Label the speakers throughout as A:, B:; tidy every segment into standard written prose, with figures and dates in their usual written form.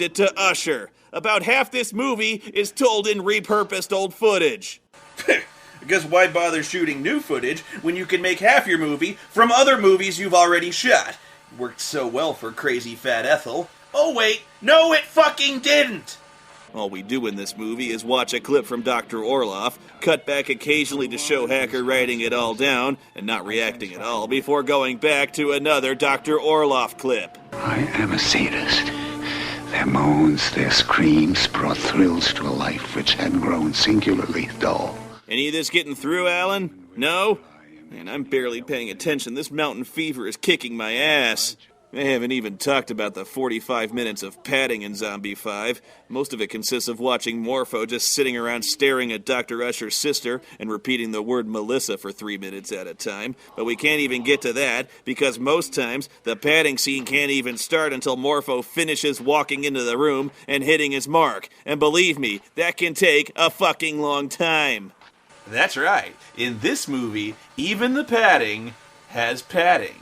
A: switched it to Usher. About half this movie is told in repurposed old footage. Because why bother shooting new footage when you can make half your movie from other movies you've already shot? Worked so well for Crazy Fat Ethel. Oh wait, no it fucking didn't! All we do in this movie is watch a clip from Dr. Orloff, cut back occasionally to show Hacker writing it all down, and not reacting at all, before going back to another Dr. Orloff clip.
B: I am a sadist. Their moans, their screams brought thrills to a life which had grown singularly dull.
A: Any of this getting through, Alan? No? Man, I'm barely paying attention. This mountain fever is kicking my ass. I haven't even talked about the 45 minutes of padding in Zombie 5. Most of it consists of watching Morpho just sitting around staring at Dr. Usher's sister and repeating the word Melissa for 3 minutes at a time. But we can't even get to that, because most times the padding scene can't even start until Morpho finishes walking into the room and hitting his mark. And believe me, that can take a fucking long time. That's right. In this movie, even the padding has padding.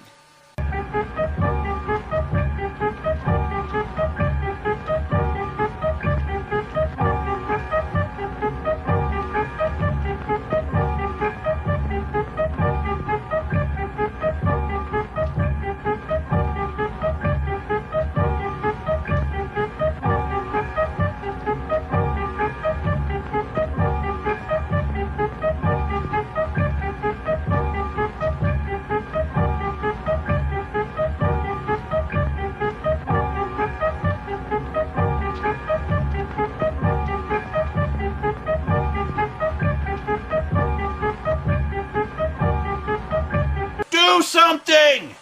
A: Do something!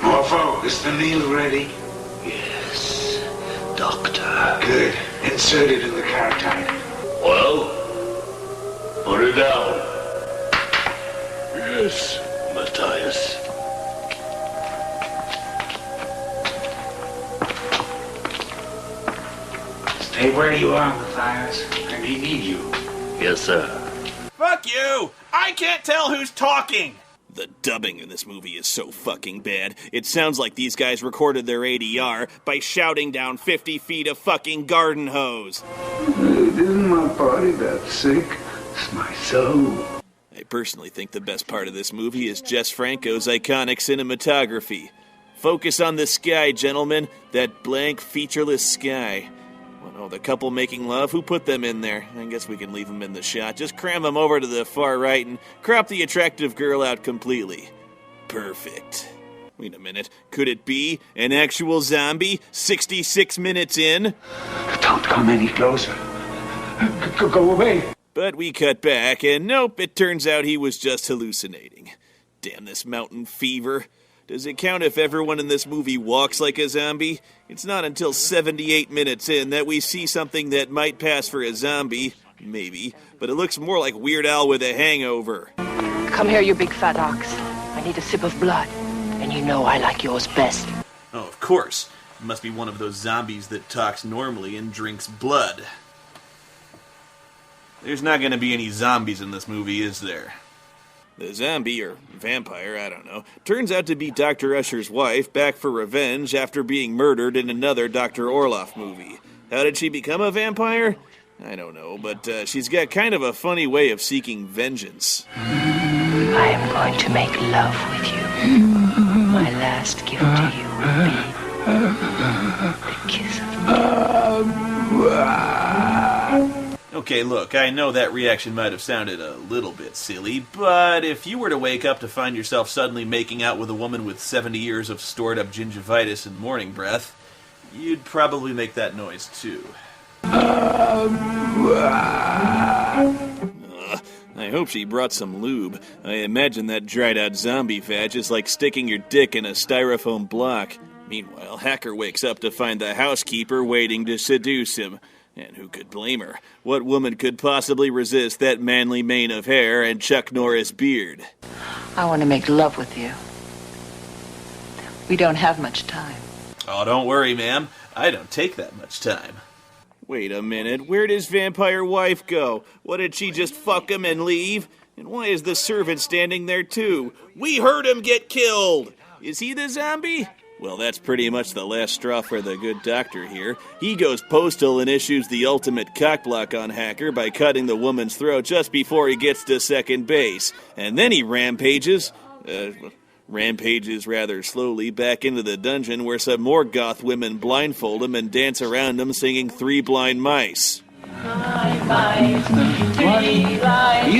B: Morpho, is the meal ready? Yes, Doctor. Good. Insert it in the carotid.
C: Well, put it down.
B: Yes,
C: Matthias.
B: Stay where you are, Matthias. I may need you.
C: Yes, sir.
A: Fuck you! I can't tell who's talking! The dubbing in this movie is so fucking bad. It sounds like these guys recorded their ADR by shouting down 50 feet of fucking garden hose.
B: It isn't my body that's sick. It's my soul.
A: I personally think the best part of this movie is Jess Franco's iconic cinematography. Focus on the sky, gentlemen. That blank, featureless sky. Oh, the couple making love, who put them in there? I guess we can leave them in the shot. Just cram them over to the far right and crop the attractive girl out completely. Perfect. Wait a minute. Could it be an actual zombie 66 minutes in?
B: Don't come any closer. Go away.
A: But we cut back, and nope, it turns out he was just hallucinating. Damn this mountain fever. Does it count if everyone in this movie walks like a zombie? It's not until 78 minutes in that we see something that might pass for a zombie. Maybe. But it looks more like Weird Al with a hangover.
D: Come here, you big fat ox. I need a sip of blood. And you know I like yours best.
A: Oh, of course. It must be one of those zombies that talks normally and drinks blood. There's not going to be any zombies in this movie, is there? The zombie, or vampire, I don't know, turns out to be Dr. Usher's wife, back for revenge after being murdered in another Dr. Orloff movie. How did she become a vampire? I don't know, but she's got kind of a funny way of seeking vengeance.
D: I am going to make love with you. My last gift to you will be the kiss of death.
A: Okay, look, I know that reaction might have sounded a little bit silly, but if you were to wake up to find yourself suddenly making out with a woman with 70 years of stored-up gingivitis and morning breath, you'd probably make that noise too. I hope she brought some lube. I imagine that dried-out zombie fat is like sticking your dick in a styrofoam block. Meanwhile, Hacker wakes up to find the housekeeper waiting to seduce him. And who could blame her? What woman could possibly resist that manly mane of hair and Chuck Norris beard?
D: I want to make love with you. We don't have much time.
A: Oh, don't worry, ma'am. I don't take that much time. Wait a minute. Where does vampire wife go? What, did she just fuck him and leave? And why is the servant standing there too? We heard him get killed! Is he the zombie? Well, that's pretty much the last straw for the good doctor here. He goes postal and issues the ultimate cockblock on Hacker by cutting the woman's throat just before he gets to second base. And then he rampages rather slowly back into the dungeon where some more goth women blindfold him and dance around him singing Three Blind Mice.
B: You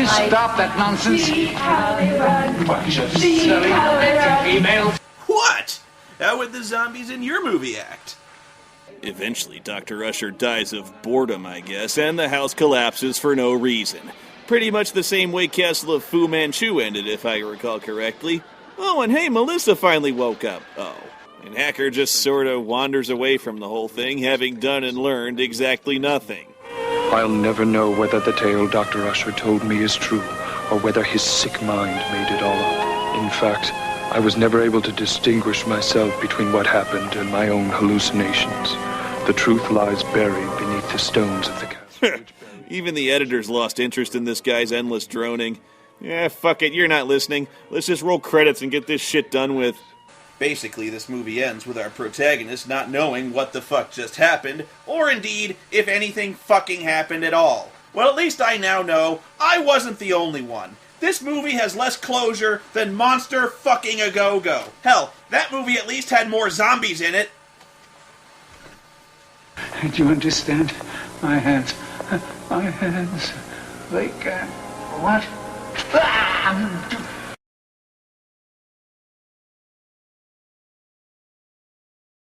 B: stop that nonsense. Bunch of silly females.
A: What? How would the zombies in your movie act? Eventually, Dr. Usher dies of boredom, I guess, and the house collapses for no reason. Pretty much the same way Castle of Fu Manchu ended, if I recall correctly. Oh, and hey, Melissa finally woke up. Oh. And Hacker just sort of wanders away from the whole thing, having done and learned exactly nothing.
E: I'll never know whether the tale Dr. Usher told me is true, or whether his sick mind made it all up. In fact, I was never able to distinguish myself between what happened and my own hallucinations. The truth lies buried beneath the stones of the castle.
A: Even the editors lost interest in this guy's endless droning. Yeah, fuck it, you're not listening. Let's just roll credits and get this shit done with. Basically, this movie ends with our protagonist not knowing what the fuck just happened, or indeed, if anything fucking happened at all. Well, at least I now know I wasn't the only one. This movie has less closure than Monster fucking A Go-Go. Hell, that movie at least had more zombies in it.
B: Do you understand? My hands, they can... What?